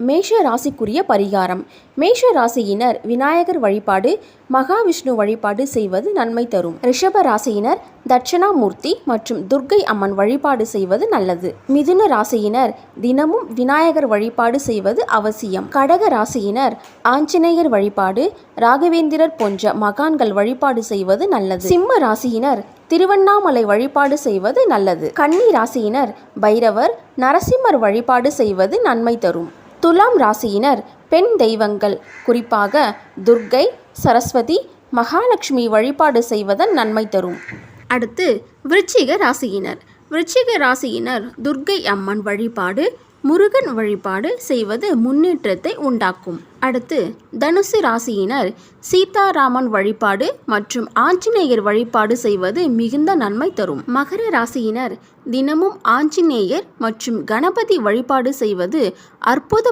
மேஷ ராசிக்குரிய பரிகாரம். மேஷ ராசியினர் விநாயகர் வழிபாடு, மகாவிஷ்ணு வழிபாடு செய்வது நன்மை தரும். ரிஷப ராசியினர் தட்சணாமூர்த்தி மற்றும் துர்க்கை அம்மன் வழிபாடு செய்வது நல்லது. மிதுன ராசியினர் தினமும் விநாயகர் வழிபாடு செய்வது அவசியம். கடக ராசியினர் ஆஞ்சநேயர் வழிபாடு, ராகவேந்திரர் போன்ற மகான்கள் வழிபாடு செய்வது நல்லது. சிம்ம ராசியினர் திருவண்ணாமலை வழிபாடு செய்வது நல்லது. கன்னி ராசியினர் பைரவர், நரசிம்மர் வழிபாடு செய்வது நன்மை தரும். துலாம் ராசியினர் பெண் தெய்வங்கள், குறிப்பாக துர்க்கை, சரஸ்வதி, மகாலட்சுமி வழிபாடு செய்வதன் நன்மை தரும். அடுத்து விருச்சிக ராசியினர். விருச்சிக ராசியினர் துர்க்கை அம்மன் வழிபாடு, முருகன் வழிபாடு செய்வது முன்னேற்றத்தை உண்டாக்கும். அடுத்து தனுசு ராசியினர் சீதாராமன் வழிபாடு மற்றும் ஆஞ்சநேயர் வழிபாடு செய்வது மிகுந்த நன்மை தரும். மகர ராசியினர் தினமும் ஆஞ்சநேயர் மற்றும் கணபதி வழிபாடு செய்வது அற்புத